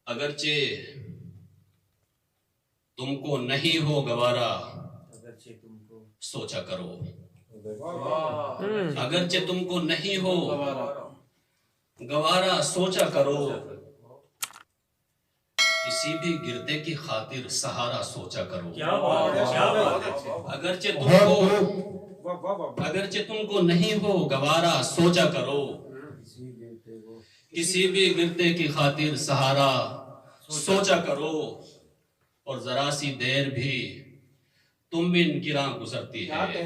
اگرچہ تم کو نہیں ہو گوارا سوچا کرو، اگرچہ تم کو نہیں ہو گوارا سوچا کرو، کسی بھی گردے کی خاطر سہارا سوچا کرو، اگرچہ تم کو نہیں ہو گوارا سوچا کرو، کسی بھی گردے کی خاطر سہارا سوچا کرو، اور ذرا سی دیر بھی تم بن گراں گزرتی ہے،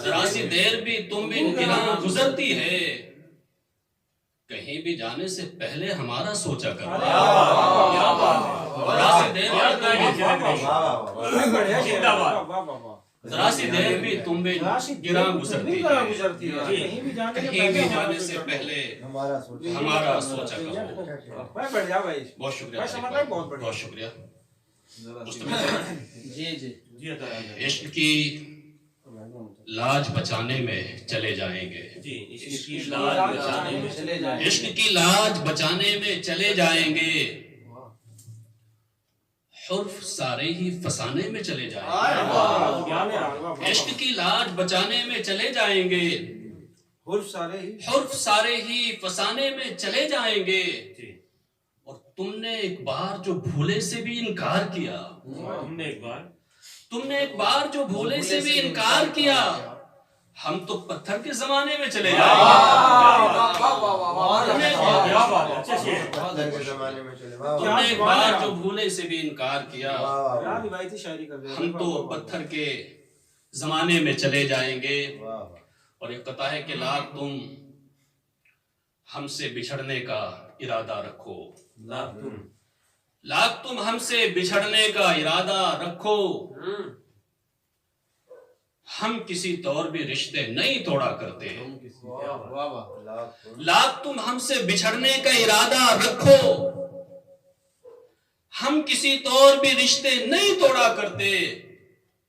ذرا سی دیر بھی تم بن گراں گزرتی ہے، کہیں بھی جانے سے پہلے ہمارا سوچا کرو، ذرا سی دیر بھی تم بن گراں گزرتی ہے، کہیں بھی جانے سے پہلے ہمارا سوچا کرو۔ بہت شکریہ، بہت شکریہ۔ عشق کی لاج بچانے میں چلے جائیں گے، عشق کی لاج بچانے میں چلے جائیں گے، حرف سارے ہی فسانے میں چلے جائیں گے، عشق کی لاج بچانے میں چلے جائیں گے، حرف سارے ہی فسانے میں چلے جائیں گے، اور تم نے ایک بار جو بھولے سے بھی انکار کیا، تم نے ایک بار جو بھولے سے بھی انکار کیا، ہم تو پتھر کے زمانے میں چلے جائیں گے، تم نے ایک بار جو بھولے سے بھی انکار کیا، ہم تو پتھر کے زمانے میں چلے جائیں گے، اور ایک قطعہ ہے کہ لاکھ تم ہم سے بچھڑنے کا ارادہ رکھو، لاکھ تم ہم سے بچھڑنے کا ارادہ رکھو، ہم کسی طور بھی رشتے نہیں توڑا کرتے، لاکھ تم ہم سے بچھڑنے کا ارادہ رکھو، ہم کسی طور بھی رشتے نہیں توڑا کرتے،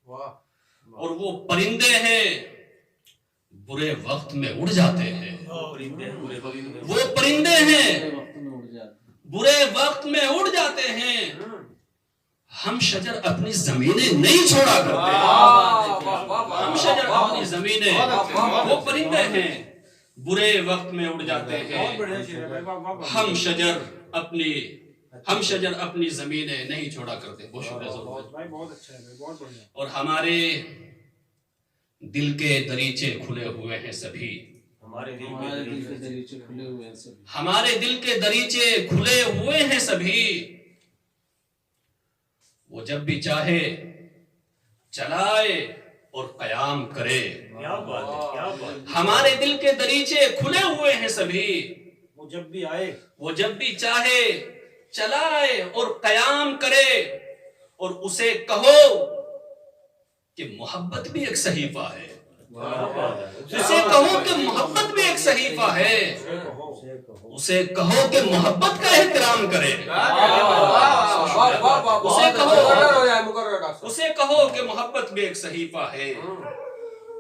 اور وہ پرندے ہیں برے وقت میں اڑ جاتے ہیں، وہ پرندے ہیں برے وقت میں اڑ جاتے ہیں، ہم شجر اپنی زمینیں نہیں چھوڑا کرتے، ہم شجر اپنی زمینیں، وہ پرندے ہیں برے وقت میں اڑ جاتے ہیں، ہم شجر اپنی زمینیں نہیں چھوڑا کرتے۔ بہت شکریہ۔ اور ہمارے دل کے دریچے کھلے ہوئے ہیں سبھی، ہمارے دل کے دریچے کھلے ہوئے ہیں سبھی، وہ جب بھی چاہے چلائے اور قیام کرے، ہمارے دل کے دریچے کھلے ہوئے ہیں سبھی، وہ جب بھی چاہے چلائے اور قیام کرے، اور اسے کہو کہ محبت بھی ایک صحیفہ ہے، اسے کہو کہ محبت بھی ایک صحیفہ ہے، اسے کہو کہ محبت کا احترام کرے، اسے کہو کہ محبت بھی ایک صحیفہ ہے،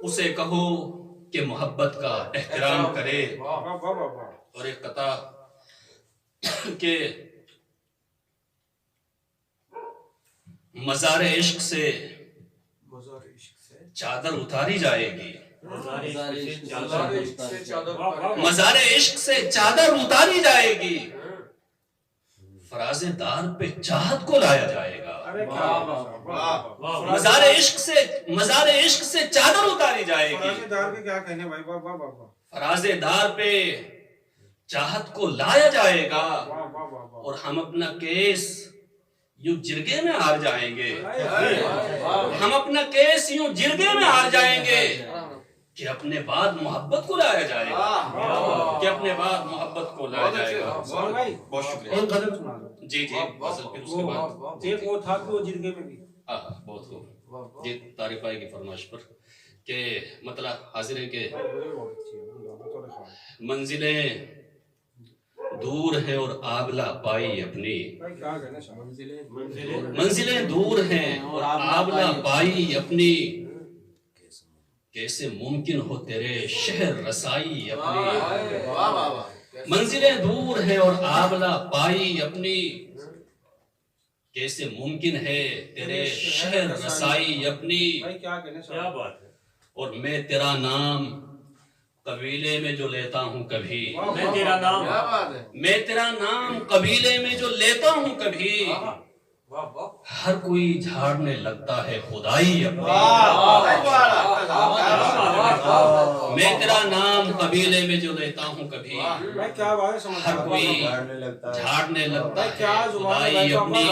اسے کہو کہ محبت کا احترام کرے۔ اور ایک قطعہ کہ مزار عشق سے چادر اتاری جائے گی، مزار عشق سے چادر اتاری جائے گی، فراز دار پہ چاہت کو لایا جائے گا، مزار عشق سے چادر اتاری جائے گی، فراز دار پہ چاہت کو لایا جائے گا، اور ہم اپنا کیس یوں جرگے میں ہار جائیں گے، ہم اپنا کیس یوں جرگے میں ہار جائیں گے، کہ اپنے بعد محبت کو لایا جائے گا، کہ اپنے بعد محبت کو لایا جائے گا۔ بہت شکریہ۔ ایک غزل سنا دو۔ جی غزل پھر اس کے بعد ایک وہ تھا کہ وہ جرگے میں بھی، بہت خوب، جی طارق بھائی کی فرمائش پر، کہ مطلب حاضر ہے کہ منزلیں دور ہیں اور آبلا پائی اپنی، منزلیں دور ہیں اور آبلا پائی اپنی، کیسے ممکن ہو تیرے شہر رسائی اپنی، منزلیں دور ہیں اور آبلا پائی اپنی، کیسے ممکن ہے تیرے شہر رسائی اپنی، بھائی کیا کہنے کیا بات ہے، اور میں تیرا نام قبیلے میں جو لیتا ہوں کبھی، میں تیرا نام، میں تیرا نام قبیلے میں جو لیتا ہوں کبھی، واہ واہ، ہر کوئی جھاڑنے لگتا ہے خدائی اپنی، میں تیرا نام قبیلے میں جو لیتا ہوں کبھی، بھائی کیا بات ہے سمجھ ہر کوئی جھاڑنے لگتا ہے خدائی اپنی،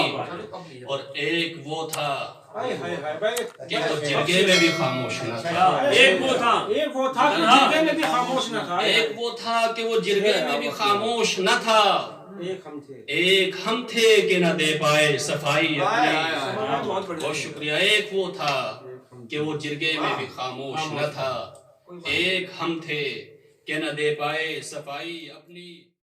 اور ایک وہ تھا ہائے ہائے ہائے بھائی کہ وہ جرگے میں بھی خاموش نہ تھا، ایک وہ تھا، ایک وہ تھا کہ جرگے میں بھی خاموش نہ تھا، ایک وہ تھا کہ وہ جرگے میں بھی خاموش نہ تھا، ایک ہم تھے، ایک ہم تھے کہ نہ دے پائے صفائی اپنی، بہت بڑھیا، بہت شکریہ، ایک وہ تھا کہ وہ جرگے میں بھی خاموش نہ تھا، ایک ہم تھے کہ نہ دے پائے صفائی اپنی۔